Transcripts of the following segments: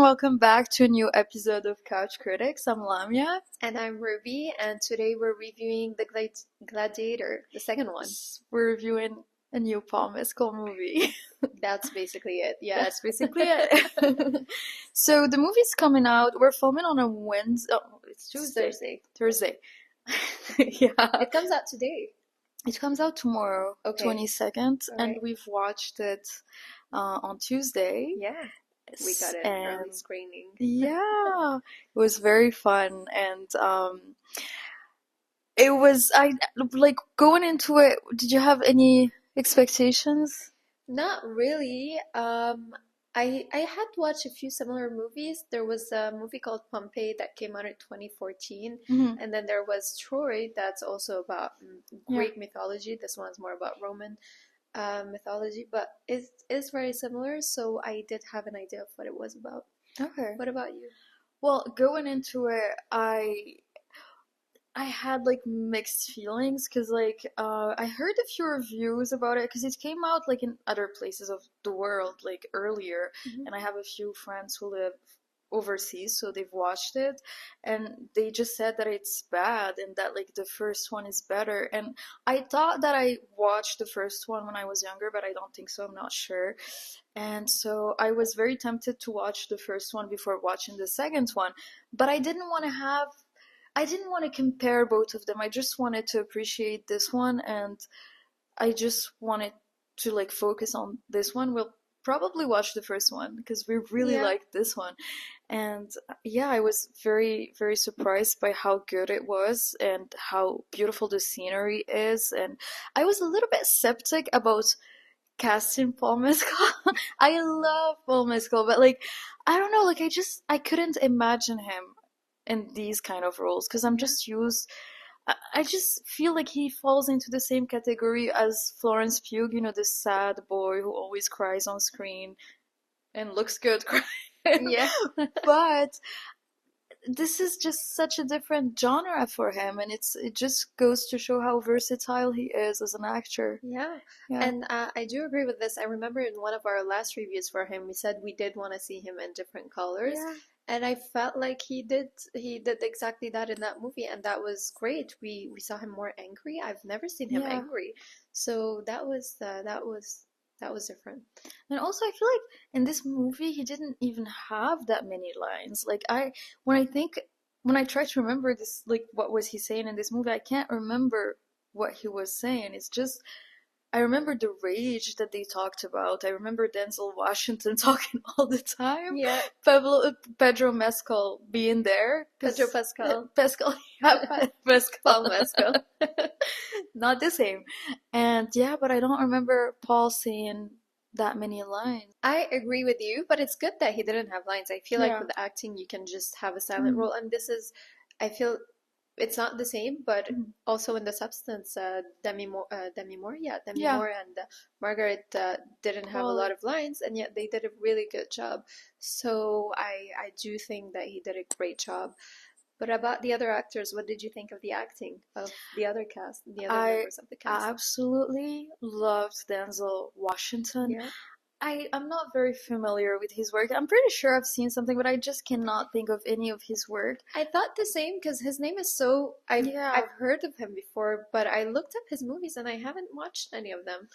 welcome back to a new episode of Couch Critics. I'm Lamia. And I'm Ruby, and today we're reviewing the Gladiator, the second one. We're reviewing a new Paul Mescal movie. That's basically it, yeah. That's basically it. So the movie's coming out. We're filming on a Wednesday. Oh, it's Tuesday. Thursday. Yeah. It comes out today. It comes out tomorrow, 22nd, and we've watched it on Tuesday. Yeah. We got it early screening. Yeah, it was very fun, and it was like going into it. Did you have any expectations? Not really. I had watched a few similar movies. There was a movie called Pompeii that came out in 2014, and then there was Troy that's also about Greek mythology. This one's more about Roman mythology, but it is very similar, so I did have an idea of what it was about. Okay. What about you? Well, going into it, I had like mixed feelings because I heard a few reviews about it because it came out like in other places of the world like earlier, and I have a few friends who live overseas, so they've watched it and they just said that it's bad and that like the first one is better. And I thought that I watched the first one when I was younger, but I don't think so. I'm not sure. And so I was very tempted to watch the first one before watching the second one, but I didn't want to compare both of them. I just wanted to appreciate this one, and I just wanted to like focus on this one. We'll probably watch the first one because we really liked this one. And yeah, I was very, very surprised by how good it was and how beautiful the scenery is. And I was a little bit skeptic about casting Paul Mescal. I love Paul Mescal, but like, I don't know, like I couldn't imagine him in these kind of roles because I'm just used. I just feel like he falls into the same category as Florence Pugh, you know, this sad boy who always cries on screen and looks good crying. Yeah. But this is just such a different genre for him, and it just goes to show how versatile he is as an actor. Yeah. And I do agree with this. I remember in one of our last reviews for him, we said we did want to see him in different colors. Yeah. And I felt like he did exactly that in that movie, and that was great. We saw him more angry. I've never seen him angry. So that was different. And also I feel like in this movie he didn't even have that many lines. Like when I try to remember this, like what was he saying in this movie, I can't remember what he was saying. It's just I remember the rage that they talked about. I remember Denzel Washington talking all the time. Yeah. Pedro Mescal being there. Pedro Pascal. Yeah, Paul Mescal. Not the same. And yeah, but I don't remember Paul saying that many lines. I agree with you, but it's good that he didn't have lines. I feel like with acting, you can just have a silent role. And I feel it's not the same, but also in the substance, Demi Moore and Margaret didn't have a lot of lines, and yet they did a really good job. So I do think that he did a great job. But about the other actors, what did you think of the acting of the other cast, the other members of the cast? I absolutely loved Denzel Washington. Yeah. I'm not very familiar with his work. I'm pretty sure I've seen something, but I just cannot think of any of his work. I thought the same because his name is so... I've heard of him before, but I looked up his movies and I haven't watched any of them.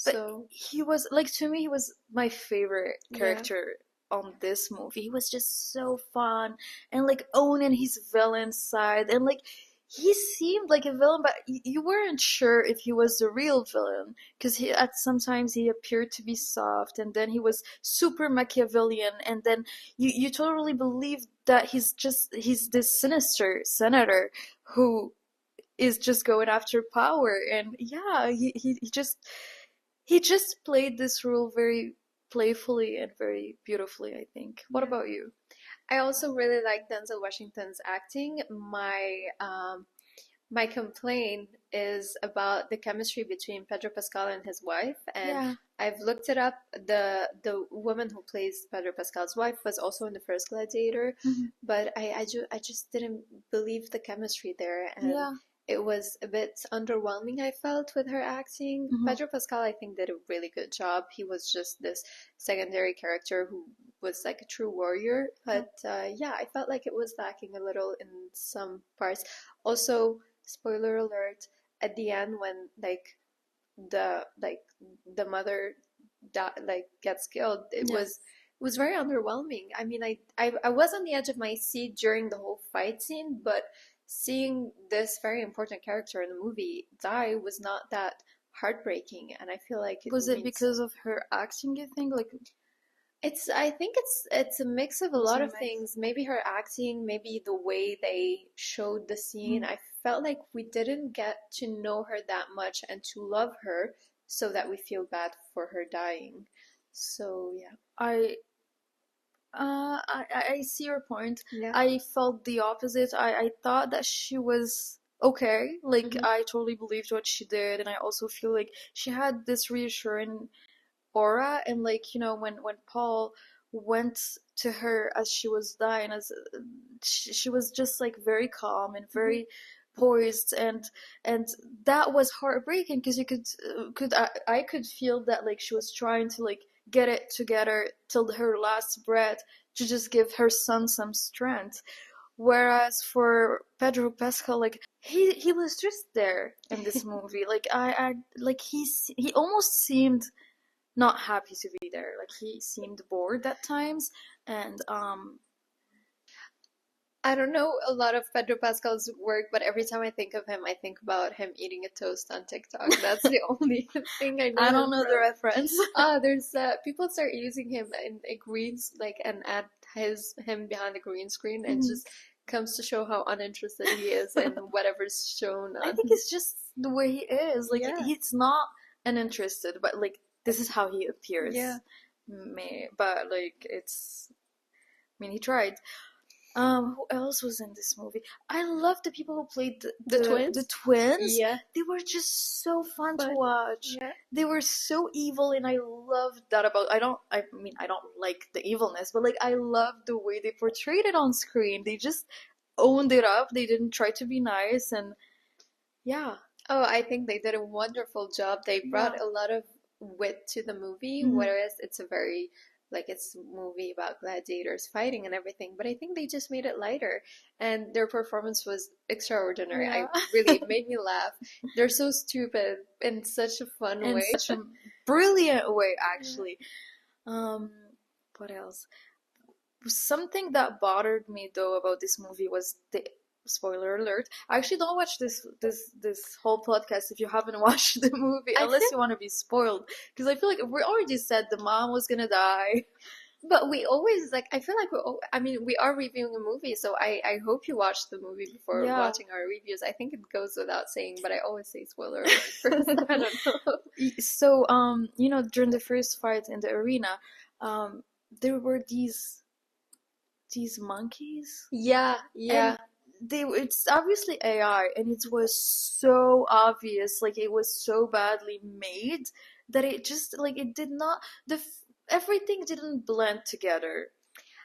But he was, like, to me, he was my favorite character on this movie. He was just so fun and like owning his villain side, and like he seemed like a villain, but you weren't sure if he was the real villain because sometimes he appeared to be soft, and then he was super Machiavellian, and then you totally believed that he's this sinister senator who is just going after power. And yeah, he just played this role very playfully and very beautifully, I think. What about you? I also really like Denzel Washington's acting. My complaint is about the chemistry between Pedro Pascal and his wife, and I've looked it up. The woman who plays Pedro Pascal's wife was also in the first Gladiator, but I just didn't believe the chemistry there, and it was a bit underwhelming, I felt, with her acting. Pedro Pascal, I think, did a really good job. He was just this secondary character who was like a true warrior. But yeah, I felt like it was lacking a little in some parts. Also, spoiler alert, at the end when like the mother like gets killed, it was very underwhelming. I mean, I was on the edge of my seat during the whole fight scene, but seeing this very important character in the movie die was not that heartbreaking, and I feel like it Was it means because of her acting, you think? Like, I think it's a mix of a it's a lot of mix. things. Maybe her acting, maybe the way they showed the scene. Mm. I felt like we didn't get to know her that much and to love her so that we feel bad for her dying. So yeah. I I see your point. Yeah. I felt the opposite. I thought that she was okay. Like, Hmm. I totally believed what she did, and I also feel like she had this reassuring aura. And like, when Paul went to her as she was dying, as she was just like very calm and Hmm. very poised, and that was heartbreaking because you I could feel that like she was trying to like get it together till her last breath to just give her son some strength. Whereas for Pedro Pascal, like he was just there in this movie. Like I like he almost seemed not happy to be there. Like he seemed bored at times, and I don't know a lot of Pedro Pascal's work, but every time I think of him, I think about him eating a toast on TikTok. That's the only thing I know I don't him know the from. reference. There's people start using him in a like and add him behind the green screen, and Mhm. just comes to show how uninterested he is in whatever's shown I on. think it's just the way he is. Like Yeah, he's not uninterested, but like this is how he yeah. appears. But like it's. I mean, he tried. Who else was in this movie? I love the people who played The the twins? twins. Yeah, They were just so fun to but watch. yeah. They were so evil, and I loved that about. I mean, I don't like the evilness, but like I love the way they portrayed it on screen. They just owned it up. They didn't try to be nice, and yeah, Oh, I think they did a wonderful job. They yeah. brought a lot of wit to the movie, Mhm. whereas it's a very, like, it's a movie about gladiators fighting and everything. But I think they just made it lighter, and their performance was extraordinary. Yeah. It made me laugh. They're so stupid in such a fun In way. such a brilliant way, Yeah. actually. Um, what else? Something that bothered me though about this movie was the spoiler alert. I actually don't watch this whole podcast if you haven't watched the movie, I unless feel you want to be spoiled. Because I feel like we already said the mom was gonna die. But we always like I feel like I mean we are reviewing a movie, so I hope you watch the movie before Yeah. watching our reviews. I think it goes without saying, but I always say spoiler alert first. I don't know. So during the first fight in the arena, there were these monkeys, Yeah, and yeah. it's obviously AI, and it was so obvious, like it was so badly made that it just like it did not everything didn't blend together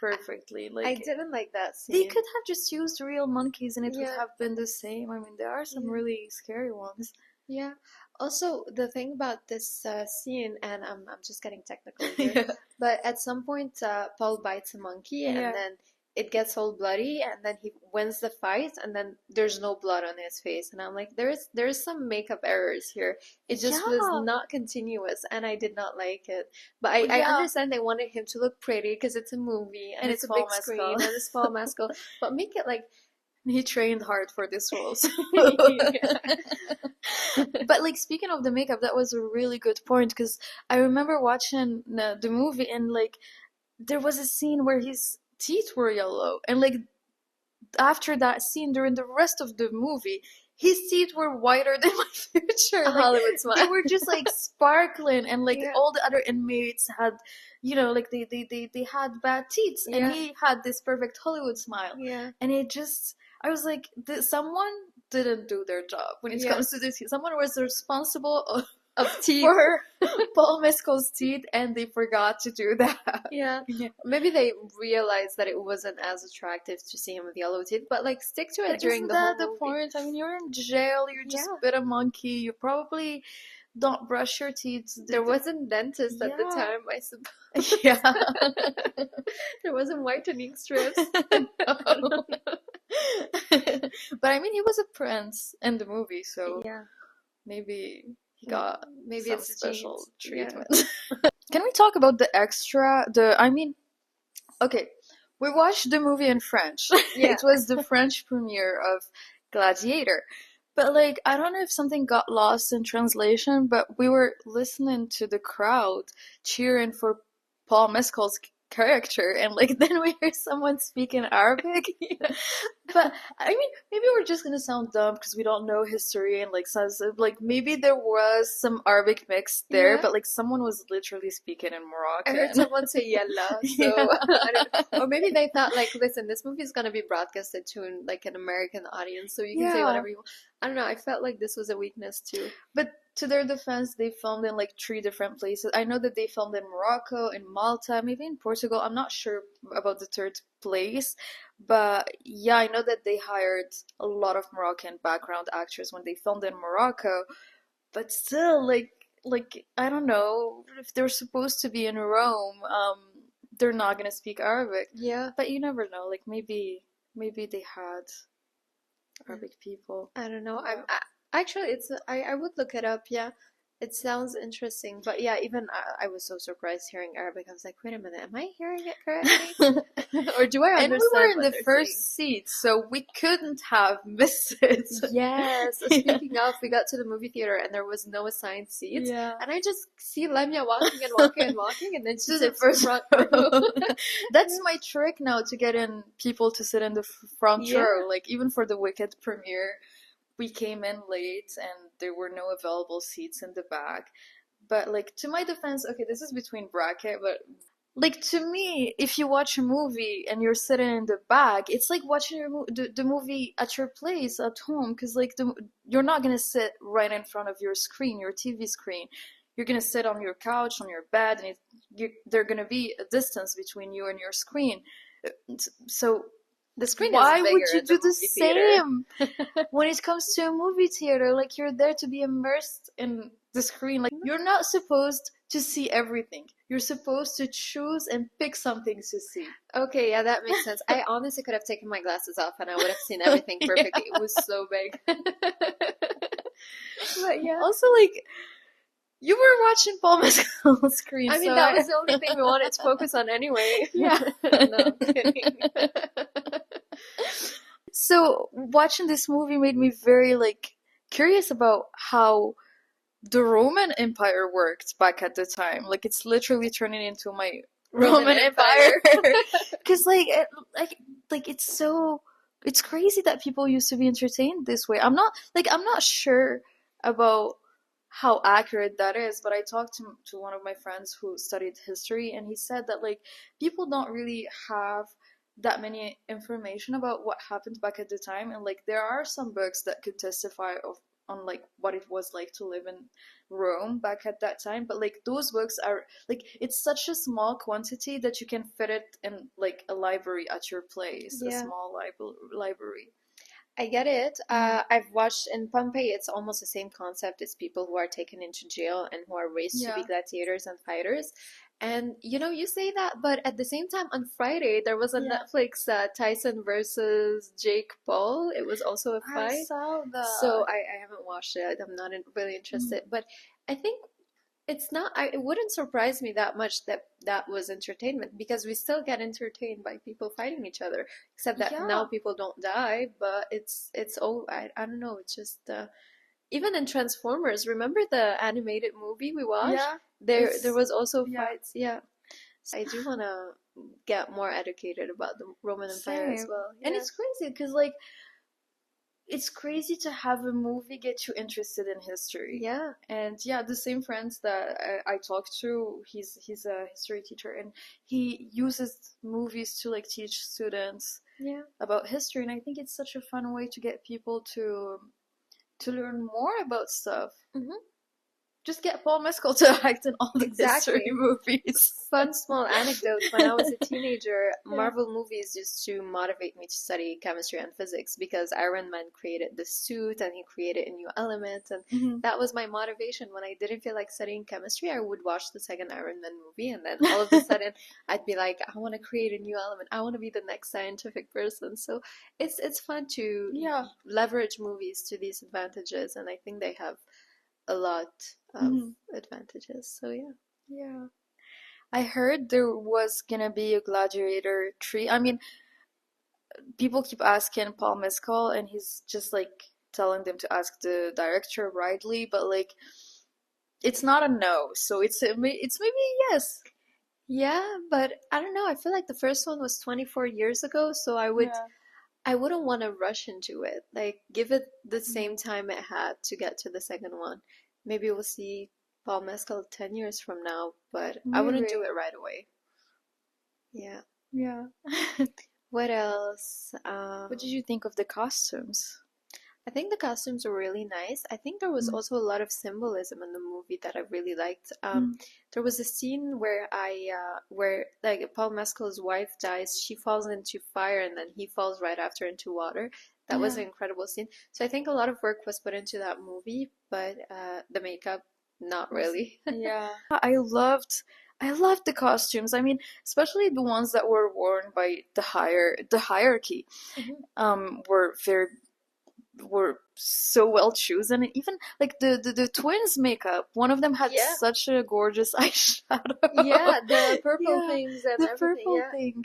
perfectly. I Like didn't like that they scene. could have just used real monkeys and it would Yeah, have been the same. I mean, there are some yeah, really scary ones. yeah. Also, the thing about this scene, and I'm just getting technical here, Yeah. but at some point, Paul bites a monkey, and Yeah. then it gets all bloody, and then he wins the fight, and then there's no blood on his face, and I'm like, there's some makeup errors here. It just was Yeah. not continuous, and I did not like it. But I Yeah. understand they wanted him to look pretty because it's a movie and And it's it's a Paul big Mescal. screen and it's Paul Mescal, but make it like He trained hard for this role. So. yeah. But like speaking of the makeup, that was a really good point because I remember watching the movie and like there was a scene where his teeth were yellow, and like after that scene, during the rest of the movie, his teeth were whiter than my future. A Like Hollywood they smile. were just like sparkling, and like Yeah, all the other inmates had, like they had bad teeth, and yeah, he had this perfect Hollywood smile, yeah, and it just I was like, someone didn't do their job when it yeah. comes to this. Someone was responsible Of teeth. for Paul Mescal's teeth, and they forgot to do that. Yeah. Yeah. Maybe they realized that it wasn't as attractive to see him with yellow teeth, but like stick to it But during isn't the whole that the movie. point? I mean, you're in jail, you just Yeah. bit a monkey, you probably don't brush your teeth. There wasn't dentist at the Yeah. time, I suppose. Yeah. There wasn't whitening strips. No. But I mean, he was a prince in the movie, so Yeah, maybe he got maybe some it's special genes. Yeah. treatment. Can we talk about the extra? I mean, okay, we watched the movie in French. Yeah. It was the French premiere of Gladiator. But like, I don't know if something got lost in translation, but we were listening to the crowd cheering for Paul Mescal's character, and like then we hear someone speaking Arabic. But I mean, maybe we're just gonna sound dumb because we don't know history and like sense of like maybe there was some Arabic mix there, Yeah. but like someone was literally speaking in I heard Moroccan. someone say yalla, so Yeah. I don't know. Or maybe they thought like, listen, this movie is gonna be broadcasted to like an American audience, so you can say Yeah. whatever you want. I don't know. I felt like this was a weakness too. But to their defense, they filmed in like 3 different places. I know that they filmed in Morocco, in Malta, maybe in Portugal. I'm not sure about the third place. But yeah, I know that they hired a lot of Moroccan background actors when they filmed in Morocco. But still, like I don't know if they're supposed to be in Rome, they're not gonna speak Arabic. Yeah. But you never know. Like maybe they had Arabic people. I don't know. Yeah. Actually, I would look it up. Yeah, it sounds interesting. But yeah, even I was so surprised hearing Arabic. I was like, wait a minute, am I hearing it correctly? Or do I And we were understand in what the they're saying? first seat, so we couldn't have missed it. Yes. Yeah. Speaking of, we got to the movie theater and there was no assigned seats. Yeah. And I just see Lemia walking and walking and walking, and then she To the sits first front row. row. That's my trick now to get in people to sit in the front Yeah. row. Like even for the Wicked premiere, we came in late and there were no available seats in the back. But like to my defense, okay, this is between bracket, but like to me, if you watch a movie and you're sitting in the back, it's like watching the movie at your place at home, because like you're not gonna sit right in front of your screen, your TV screen. You're gonna sit on your couch, on your bed, and there's gonna be a distance between you and your screen. So The screen why is would bigger you in the do the movie theater. same when it comes to a movie theater? Like you're there to be immersed in the screen. Like you're not supposed to see everything. You're supposed to choose and pick something to see. Okay, yeah, that makes sense. I honestly could have taken my glasses off and I would have seen everything perfectly. It was so big. But yeah. Also, like you were watching Paul Mescal's screen. I mean, so that was the only thing we wanted to focus on anyway. Yeah. No, I'm kidding. So watching this movie made me very like curious about how the Roman Empire worked back at the time. Like it's literally turning into my Roman Empire. Because like it's so it's crazy that people used to be entertained this way. I'm not sure about how accurate that is, but I talked to one of my friends who studied history, and he said that like people don't really have that many information about what happened back at the time, and like there are some books that could testify of on like what it was like to live in Rome back at that time, but like those books are like it's such a small quantity that you can fit it in like a library at your place, a Yeah. small library. I get it. I've watched in Pompeii, it's almost the same concept. It's people who are taken into jail and who are raised to be Yeah. gladiators and fighters. And you know, you say that, but at the same time, on Friday, there was a Yeah. Netflix Tyson versus Jake Paul. It was also a I fight. saw that. So I haven't watched it. I'm not really interested. But I think it's not, it wouldn't surprise me that much that that was entertainment because we still get entertained by people fighting each other, except that Yeah. now people don't die, but oh, I don't know, it's just even in Transformers, remember the animated movie we watched? Yeah. There was also yeah. fights, yeah. I do want to get more educated about the Roman Empire as Same. well. And Yeah. it's crazy because like it's crazy to have a movie get you interested in history. Yeah. And yeah, the same friends that I talked to, he's a history teacher, and he uses movies to like teach students Yeah. about history, and I think it's such a fun way to get people to learn more about stuff. Mhm. just get Paul Mescal to act in all the history Exactly. movies. Fun small anecdote. When I was a teenager, Yeah. Marvel movies used to motivate me to study chemistry and physics because Iron Man created the suit and he created a new element. And Mhm. that was my motivation. When I didn't feel like studying chemistry, I would watch the second Iron Man movie. And then all of a sudden, I'd be like, I want to create a new element. I want to be the next scientific person. So it's fun to Yeah. leverage movies to these advantages. And I think they have a lot of Mhm. advantages. So yeah. Yeah. I heard there was gonna be a Gladiator 3. I mean, people keep asking Paul Mescal, and he's just like telling them to ask the director rightly, but like it's not a no, so it's maybe a yes. Yeah, but I don't know. I feel like the first one was 24 years ago, so Yeah. I wouldn't want to rush into it. Like give it the Mhm. same time it had to get to the second one. Maybe we'll see Paul Mescal 10 years from now, but I wouldn't do Maybe. it right away. Yeah. Yeah. What else? What did you think of the costumes? I think the costumes were really nice. I think there was Mm. also a lot of symbolism in the movie that I really liked. Mm. There was a scene where like Paul Mescal's wife dies, she falls into fire and then he falls right after into water. That was Yeah. an incredible scene. So I think a lot of work was put into that movie, but the makeup, not really. Yeah. I loved the costumes. I mean, especially the ones that were worn by the hierarchy. Mhm. Were very were so well chosen. And even like the twins makeup, one of them had Yeah. such a gorgeous eyeshadow. Yeah, the purple Yeah, things and the everything. purple Yeah. thing.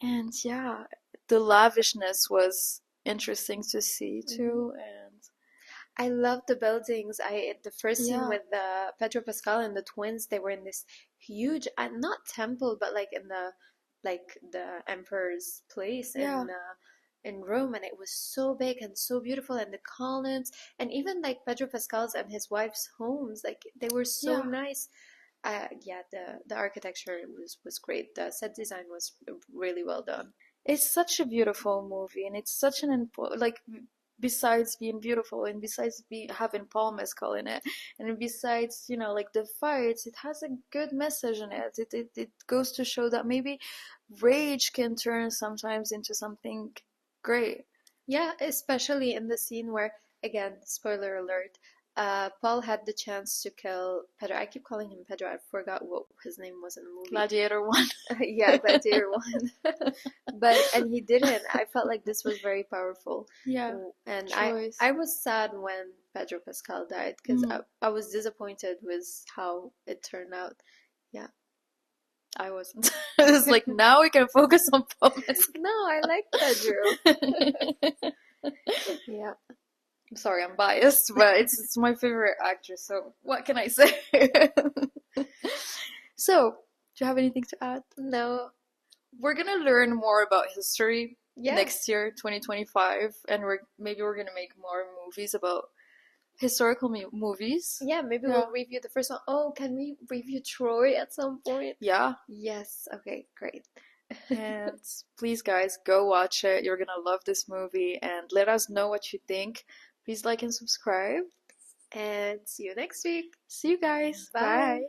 And yeah, the lavishness was interesting to see Mhm. too. And I love the buildings. The first scene yeah, with the Pedro Pascal and the twins, they were in this huge, not temple, but like the emperor's place yeah, in Rome, and it was so big and so beautiful, and the columns, and even like Pedro Pascal's and his wife's homes, like they were so yeah. nice. Yeah, the architecture was great. The set design was really well done. It's such a beautiful movie, and it's such an like besides being beautiful, and besides having Paul Mescal in it, and besides like the fights, it has a good message in it. It goes to show that maybe rage can turn sometimes into something great. Yeah, especially in the scene where, again, spoiler alert, Paul had the chance to kill Pedro. I keep calling him Pedro. I forgot what his name was in the movie. Gladiator one. Yeah, Gladiator one. And he didn't. I felt like this was very powerful. Yeah, And choice. I was sad when Pedro Pascal died because Mm, I was disappointed with how it turned out. Yeah. I wasn't. It's like now we can focus on Paul Mescal. No, I like Pedro. Yeah. I'm sorry, I'm biased, but it's my favorite actor, so what can I say? So, do you have anything to add? No. We're gonna learn more about history Yeah. next year, 2025, and we're gonna make more movies about historical movies. Yeah, maybe Yeah. we'll review the first one. Oh, can we review Troy at some point? Yeah. Yes. Okay, great. And please, guys, go watch it. You're gonna love this movie, and let us know what you think. Please like and subscribe. And see you next week. See you guys. Bye. Bye.